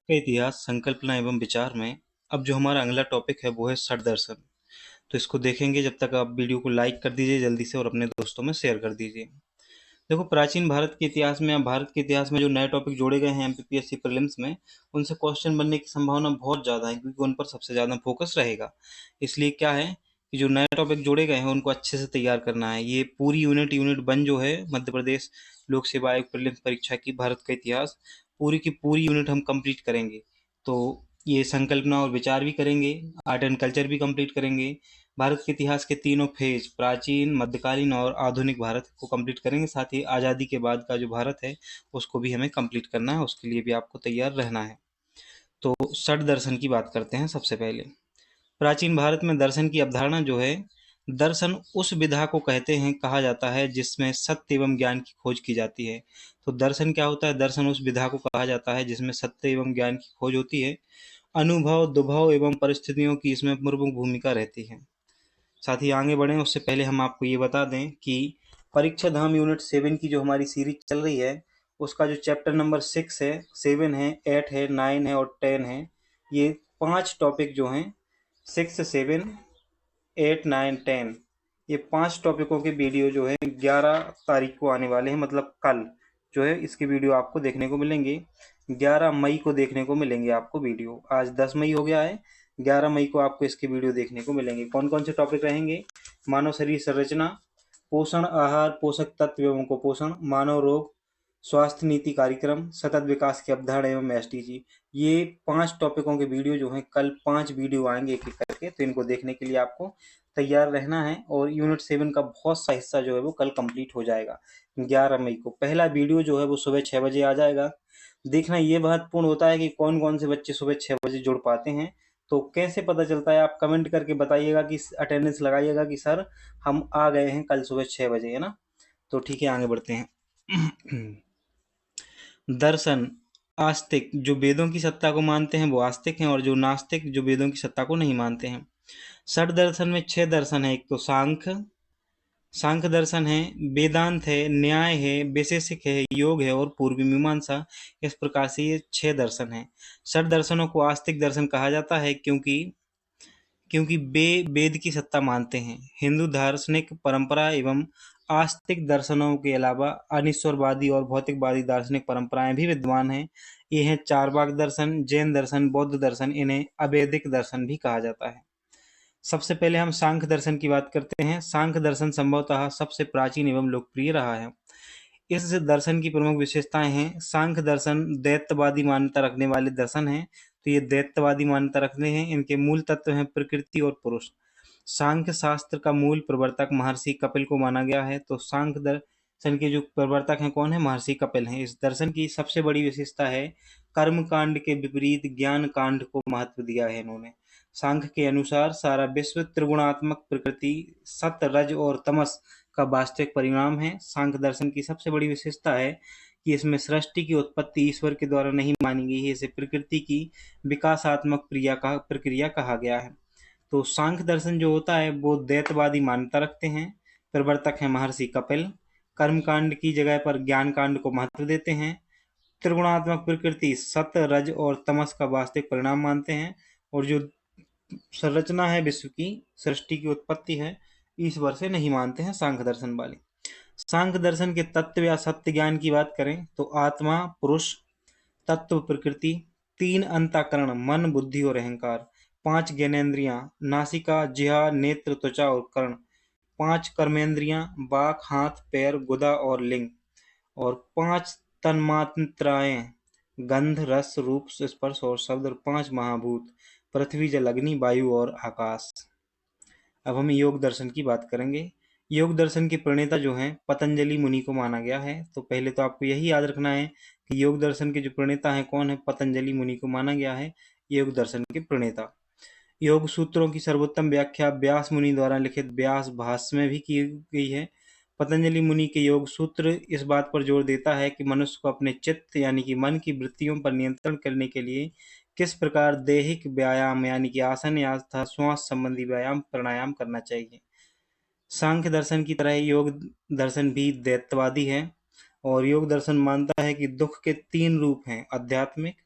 का इतिहास, संकल्पना एवं विचार में अब जो हमारा अगला टॉपिक है वो है षट दर्शन। तो इसको देखेंगे। जब तक आप वीडियो को लाइक कर दीजिए जल्दी से और अपने दोस्तों में शेयर कर दीजिए। देखो, प्राचीन भारत के इतिहास में या भारत के इतिहास में जो नए टॉपिक जोड़े गए हैं एमपीपीएससी प्रीलिम्स में, उनसे क्वेश्चन बनने की संभावना बहुत ज़्यादा है क्योंकि उन पर सबसे ज़्यादा फोकस रहेगा। इसलिए क्या है कि जो नए टॉपिक जोड़े गए हैं उनको अच्छे से तैयार करना है। ये पूरी यूनिट यूनिट वन जो है मध्य प्रदेश लोक सेवा आयोग प्रीलिम्स परीक्षा की भारत का इतिहास, पूरी की पूरी यूनिट हम कंप्लीट करेंगे। तो ये संकल्पना और विचार भी करेंगे, आर्ट एंड कल्चर भी कंप्लीट करेंगे, भारत के इतिहास के तीनों फेज प्राचीन, मध्यकालीन और आधुनिक भारत को कंप्लीट करेंगे। साथ ही आज़ादी के बाद का जो भारत है उसको भी हमें कंप्लीट करना है, उसके लिए भी आपको तैयार रहना है। तो षट दर्शन की बात करते हैं। सबसे पहले प्राचीन भारत में दर्शन की अवधारणा जो है, दर्शन उस विधा को कहते हैं, कहा जाता है जिसमें सत्य एवं ज्ञान की खोज की जाती है। तो दर्शन क्या होता है? दर्शन उस विधा को कहा जाता है जिसमें सत्य एवं ज्ञान की खोज होती है। अनुभव, दुभव एवं परिस्थितियों की इसमें प्रमुख भूमिका रहती है। साथ ही आगे बढ़ें उससे पहले हम आपको ये बता दें कि परीक्षा धाम यूनिट 7 की जो हमारी सीरीज चल रही है उसका जो चैप्टर नंबर 6 है, 7 है, 8 है, 9 है और 10 है, ये 5 टॉपिक जो हैं 6, 7, 8, 9, 10, ये 5 टॉपिकों के वीडियो जो है 11 तारीख को आने वाले हैं। मतलब कल जो है इसके वीडियो आपको देखने को मिलेंगे। 11 मई को देखने को मिलेंगे आपको वीडियो। आज 10 मई हो गया है, 11 मई को आपको इसके वीडियो देखने को मिलेंगे। कौन कौन से टॉपिक रहेंगे? मानव शरीर संरचना, पोषण आहार, पोषक तत्व एवं कुपोषण, मानव रोग, स्वास्थ्य नीति कार्यक्रम, सतत विकास की अवधारणा एवं एसडीजी। ये 5 टॉपिकों के वीडियो जो हैं कल 5 वीडियो आएंगे एक एक करके, तो इनको देखने के लिए आपको तैयार रहना है। और यूनिट 7 का बहुत सा हिस्सा जो है वो कल कंप्लीट हो जाएगा। 11 मई को पहला वीडियो जो है वो सुबह 6 बजे आ जाएगा। देखना ये महत्वपूर्ण होता है कि कौन कौन से बच्चे सुबह 6 बजे जुड़ पाते हैं। तो कैसे पता चलता है? आप कमेंट करके बताइएगा कि अटेंडेंस लगाइएगा कि सर हम आ गए हैं कल सुबह 6 बजे, है ना। तो ठीक है, आगे बढ़ते हैं। दर्शन आस्तिक जो वेदों की सत्ता को मानते हैं वो आस्तिक हैं, और जो नास्तिक जो वेदों की सत्ता को नहीं मानते हैं। षट दर्शन में 6 दर्शन है। एक तो सांख्य दर्शन है, वेदांत है, न्याय है, वैशेषिक है, योग है और पूर्वी मीमांसा। इस प्रकार से ये 6 दर्शन हैं। षट दर्शनों को आस्तिक दर्शन कहा जाता है क्योंकि क्योंकि वे वेद की सत्ता मानते हैं। हिंदू दार्शनिक परंपरा एवं आस्तिक दर्शनों के अलावा अनिश्वरवादी और भौतिकवादी दार्शनिक परंपराएं भी विद्यमान हैं। ये हैं चारवाक दर्शन, जैन दर्शन, बौद्ध दर्शन। इन्हें अवैदिक दर्शन भी कहा जाता है। सबसे पहले हम सांख्य दर्शन की बात करते हैं। सांख्य दर्शन संभवतः सबसे प्राचीन एवं लोकप्रिय रहा है। इस दर्शन की प्रमुख विशेषताएं हैं। सांख्य दर्शन दैत्यवादी मान्यता रखने वाले दर्शन हैं। तो ये दैत्यवादी मान्यता रखते हैं। इनके मूल तत्व हैं प्रकृति और पुरुष। सांख्य शास्त्र का मूल प्रवर्तक महर्षि कपिल को माना गया है। तो सांख्य दर्शन के जो प्रवर्तक हैं कौन है? महर्षि कपिल हैं। इस दर्शन की सबसे बड़ी विशेषता है कर्म कांड के विपरीत ज्ञान कांड को महत्व दिया है इन्होंने। सांख्य के अनुसार सारा विश्व त्रिगुणात्मक प्रकृति, सत, रज और तमस का वास्तविक परिणाम है। सांख्य दर्शन की सबसे बड़ी विशेषता है कि इसमें सृष्टि की उत्पत्ति ईश्वर के द्वारा नहीं मानी गई है। इसे प्रकृति की विकासात्मक प्रक्रिया कहा गया है। तो सांख्य दर्शन जो होता है वो द्वैतवादी मान्यता रखते हैं। प्रवर्तक है महर्षि कपिल। कर्म कांड की जगह पर ज्ञान कांड को महत्व देते हैं। त्रिगुणात्मक प्रकृति, सत, रज और तमस का वास्तविक परिणाम मानते हैं। और जो संरचना है विश्व की, सृष्टि की उत्पत्ति है, ईश्वर से नहीं मानते हैं सांख्य दर्शन वाले। सांख्य दर्शन के तत्व या सत्य ज्ञान की बात करें तो आत्मा, पुरुष, तत्व प्रकृति, 3 अंतःकरण मन, बुद्धि और अहंकार, 5 ज्ञानेंद्रियां नासिका, जिह्वा, नेत्र, त्वचा और कर्ण, 5 कर्मेंद्रियां वाक, हाथ, पैर, गुदा और लिंग, और 5 तन्मात्राएं गंध, रस, रूप, स्पर्श और शब्द, और 5 महाभूत पृथ्वी, जल, अग्नि, वायु और आकाश। अब हम योग दर्शन की बात करेंगे। योग दर्शन के प्रणेता जो हैं पतंजलि मुनि को माना गया है। तो पहले तो आपको यही याद रखना है कि योग दर्शन के जो प्रणेता हैं कौन है? पतंजलि मुनि को माना गया है योग दर्शन के प्रणेता। योग सूत्रों की सर्वोत्तम व्याख्या व्यास मुनि द्वारा लिखित व्यास भाष्य में भी की गई है। पतंजलि मुनि के योग सूत्र इस बात पर जोर देता है कि मनुष्य को अपने चित्त यानी कि मन की वृत्तियों पर नियंत्रण करने के लिए किस प्रकार दैहिक व्यायाम यानी कि आसन या तथा श्वास संबंधी व्यायाम प्राणायाम करना चाहिए। सांख्य दर्शन की तरह योग दर्शन भी दैत्यवादी है। और योग दर्शन मानता है कि दुख के 3 रूप हैं: आध्यात्मिक,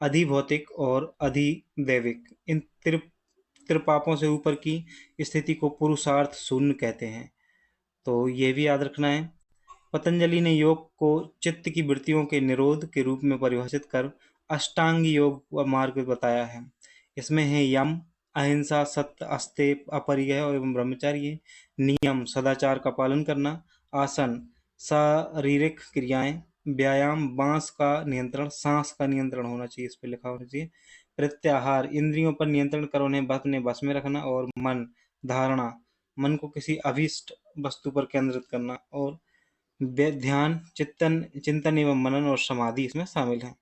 अधिभौतिक और अधिदैविक। इन त्रिपापों से ऊपर की स्थिति को पुरुषार्थ शून्य कहते हैं। तो ये भी याद रखना है। पतंजलि ने योग को चित्त की वृत्तियों के निरोध के रूप में परिभाषित कर अष्टांग योग व मार्ग बताया है। इसमें है यम, अहिंसा, सत्य, अस्तेय, अपरिग्रह एवं ब्रह्मचर्य। नियम, सदाचार का पालन करना। आसन, शारीरिक क्रियाएं। व्यायाम, बांस का नियंत्रण, सांस का नियंत्रण होना चाहिए, इस पे लिखा होना चाहिए। प्रत्याहार, इंद्रियों पर नियंत्रण कर उन्हें अपने बस में रखना। और मन, धारणा, मन को किसी अभीष्ट वस्तु पर केंद्रित करना। और ध्यान, चिंतन एवं मनन और समाधि इसमें शामिल है।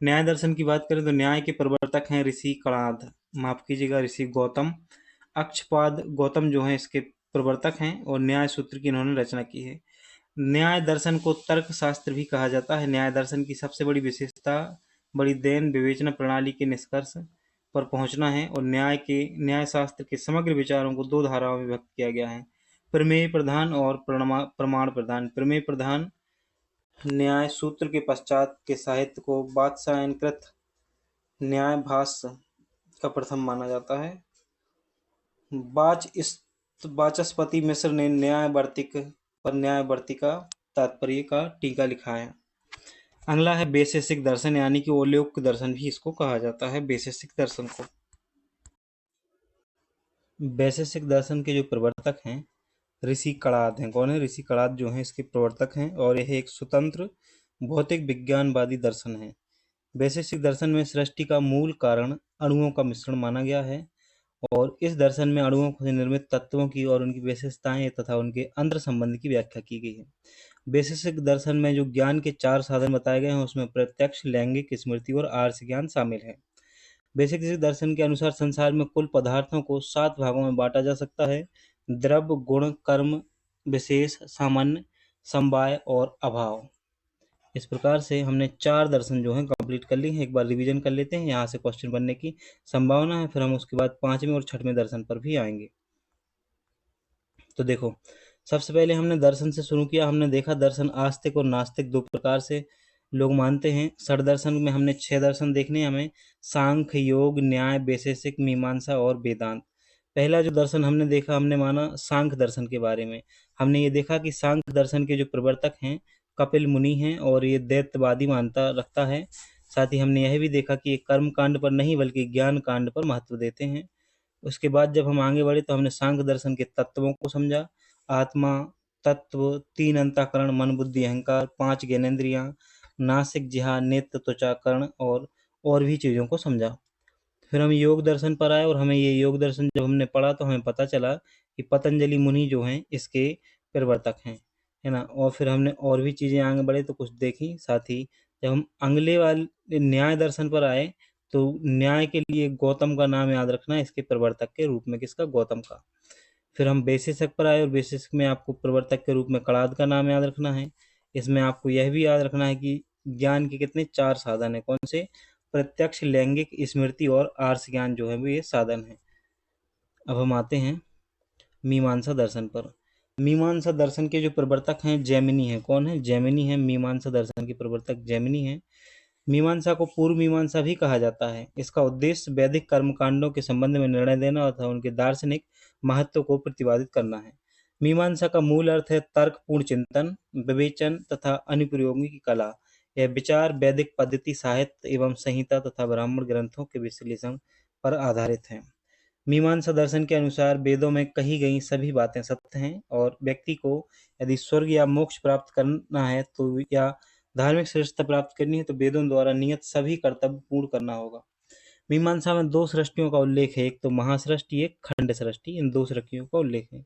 न्याय दर्शन की बात करें तो न्याय के प्रवर्तक हैं ऋषि कणाद, माफ कीजिएगा ऋषि गौतम। अक्षपाद गौतम जो है इसके प्रवर्तक हैं और न्याय सूत्र की इन्होंने रचना की है। न्याय दर्शन को तर्क शास्त्र भी कहा जाता है। न्याय दर्शन की सबसे बड़ी विशेषता बड़ी देन विवेचना प्रणाली के निष्कर्ष पर पहुंचना है। और न्याय शास्त्र के समग्र विचारों को दो धाराओं में विभक्त किया गया है, प्रमेय प्रधान और प्रमाण प्रधान। प्रमेय प्रधान न्याय सूत्र के पश्चात के साहित्य को वात्स्यायनकृत न्याय भाष्य का प्रथम माना जाता है। वाचस्पति मिश्र ने न्यायवर्तिका तात्पर्य का टीका लिखा है। अगला है वैशेषिक दर्शन, यानी कि औल्योक दर्शन भी इसको कहा जाता है, वैशेषिक दर्शन को। वैशेषिक दर्शन के जो प्रवर्तक हैं ऋषि कणाद हैं। कौन है? ऋषि कणाद जो हैं इसके प्रवर्तक हैं और यह एक स्वतंत्र भौतिक विज्ञानवादी दर्शन है। वैशेषिक दर्शन में सृष्टि का मूल कारण अणुओं का मिश्रण माना गया है और इस दर्शन में अणुओं से निर्मित तत्वों की और उनकी विशेषताएं तथा उनके अंतर संबंध की व्याख्या की गई है। वैशेषिक दर्शन में जो ज्ञान के 4 साधन बताए गए हैं उसमें प्रत्यक्ष, लैंगिक, स्मृति और आर्ष ज्ञान शामिल है। वैशेषिक दर्शन के अनुसार संसार में कुल पदार्थों को 7 भागों में बांटा जा सकता है: द्रव्य, गुण, कर्म, विशेष, सामान्य, समवाय और अभाव। इस प्रकार से हमने 4 दर्शन जो हैं कंप्लीट कर लिए हैं। एक बार रिवीजन कर लेते हैं, यहाँ से क्वेश्चन बनने की संभावना है, फिर हम उसके बाद 5वें और 6वें दर्शन पर भी आएंगे। तो देखो, सबसे पहले हमने दर्शन से शुरू किया। हमने देखा दर्शन आस्तिक और नास्तिक दो प्रकार से लोग मानते हैं। षड दर्शन में हमने 6 दर्शन देखने हैं हमें: सांख्य, योग, न्याय, वैशेषिक, मीमांसा और वेदांत। पहला जो दर्शन हमने देखा, हमने माना सांख्य दर्शन के बारे में। हमने ये देखा कि सांख्य दर्शन के जो प्रवर्तक हैं कपिल मुनि हैं और ये दैत्यवादी मानता रखता है। साथ ही हमने यह भी देखा कि ये कर्म कांड पर नहीं बल्कि ज्ञान कांड पर महत्व देते हैं। उसके बाद जब हम आगे बढ़े तो हमने सांख्य दर्शन के तत्वों को समझा: आत्मा तत्व, 3 अंतःकरण, मन, बुद्धि, अहंकार, 5 ज्ञानेंद्रियां, नासिक, जिह्वा, नेत्र, त्वचा, कर्ण और भी चीज़ों को समझा। फिर हम योग दर्शन पर आए और हमें ये योग दर्शन जब हमने पढ़ा तो हमें पता चला कि पतंजलि मुनि जो हैं इसके प्रवर्तक हैं, है ना। और फिर हमने और भी चीज़ें आगे बढ़े तो कुछ देखी। साथ ही जब हम अगले वाले न्याय दर्शन पर आए तो न्याय के लिए गौतम का नाम याद रखना है इसके प्रवर्तक के रूप में, किसका? गौतम का। फिर हम वैशेषिक पर आए और वैशेषिक में आपको प्रवर्तक के रूप में कणाद का नाम याद रखना है। इसमें आपको यह भी याद रखना है कि ज्ञान के कितने 4 साधन हैं। कौन से? प्रत्यक्ष, लैंगिक, स्मृति और आर्ष ज्ञान जो है वो ये साधन है। अब हम आते हैं मीमांसा दर्शन पर। मीमांसा दर्शन के जो प्रवर्तक हैं जैमिनी हैं। कौन है? जैमिनी है। मीमांसा दर्शन के प्रवर्तक जैमिनी हैं। मीमांसा को पूर्व मीमांसा भी कहा जाता है। इसका उद्देश्य वैदिक कर्मकांडों के संबंध में निर्णय देना तथा उनके दार्शनिक महत्व को प्रतिपादित करना है। मीमांसा का मूल अर्थ है तर्कपूर्ण चिंतन, विवेचन तथा अनुप्रयोगी की कला। यह विचार वैदिक पद्धति, साहित्य एवं संहिता तथा ब्राह्मण ग्रंथों के विश्लेषण पर आधारित है। मीमांसा दर्शन के अनुसार वेदों में कही गई सभी बातें सत्य हैं और व्यक्ति को यदि स्वर्ग या मोक्ष प्राप्त करना है तो या धार्मिक श्रेष्ठता प्राप्त करनी है तो वेदों द्वारा नियत सभी कर्तव्य पूर्ण करना होगा। मीमांसा में 2 सृष्टियों का उल्लेख है, एक तो महासृष्टि, एक खंड सृष्टि। इन 2 सृष्टियों का उल्लेख है।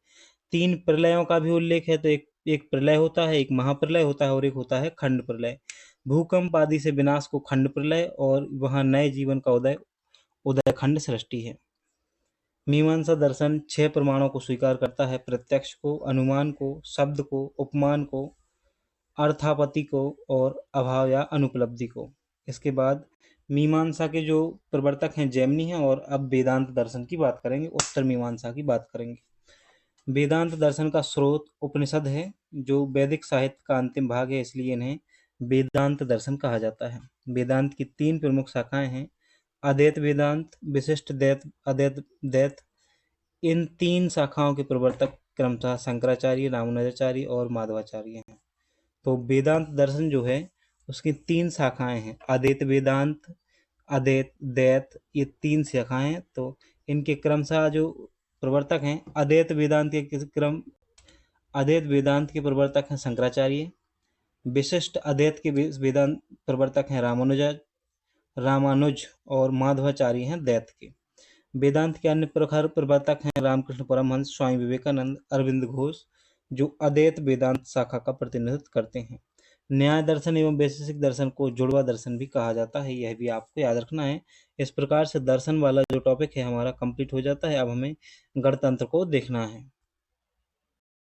3 प्रलयों का भी उल्लेख है, तो एक प्रलय होता है, एक महाप्रलय होता है और एक होता है खंड प्रलय। भूकंप आदि से विनाश को खंड प्रलय और वहां नए जीवन का उदय खंड सृष्टि है। मीमांसा दर्शन 6 प्रमाणों को स्वीकार करता है: प्रत्यक्ष को, अनुमान को, शब्द को, उपमान को, अर्थापत्ति को और अभाव या अनुपलब्धि को। इसके बाद मीमांसा के जो प्रवर्तक हैं जैमिनी हैं। और अब वेदांत दर्शन की बात करेंगे, उत्तर मीमांसा की बात करेंगे। वेदांत दर्शन का स्रोत उपनिषद है जो वैदिक साहित्य का अंतिम भाग है, इसलिए इन्हें वेदांत दर्शन कहा जाता है। वेदांत की 3 प्रमुख शाखाएँ हैं, अद्वैत वेदांत, विशिष्ट द्वैत, अद्वैत द्वैत। इन 3 शाखाओं के प्रवर्तक क्रमशः शंकराचार्य, रामानुजाचार्य और माधवाचार्य हैं। तो वेदांत दर्शन जो है उसकी 3 शाखाएँ हैं, अद्वैत वेदांत, अद्वैत द्वैत, ये 3 शाखाएँ हैं। तो इनके क्रमशः जो प्रवर्तक हैं, अद्वैत वेदांत के प्रवर्तक हैं शंकराचार्य, विशिष्ट अद्वैत के वेदांत प्रवर्तक हैं रामानुज और माधवाचार्य हैं द्वैत के। वेदांत के अन्य प्रखर प्रवर्तक हैं रामकृष्ण परमहंस, स्वामी विवेकानंद, अरविंद घोष, जो अद्वैत वेदांत शाखा का प्रतिनिधित्व करते हैं। न्याय दर्शन एवं वैशेषिक दर्शन को जुड़वा दर्शन भी कहा जाता है, यह भी आपको याद रखना है। इस प्रकार से दर्शन वाला जो टॉपिक है हमारा कंप्लीट हो जाता है। अब हमें गणतंत्र को देखना है।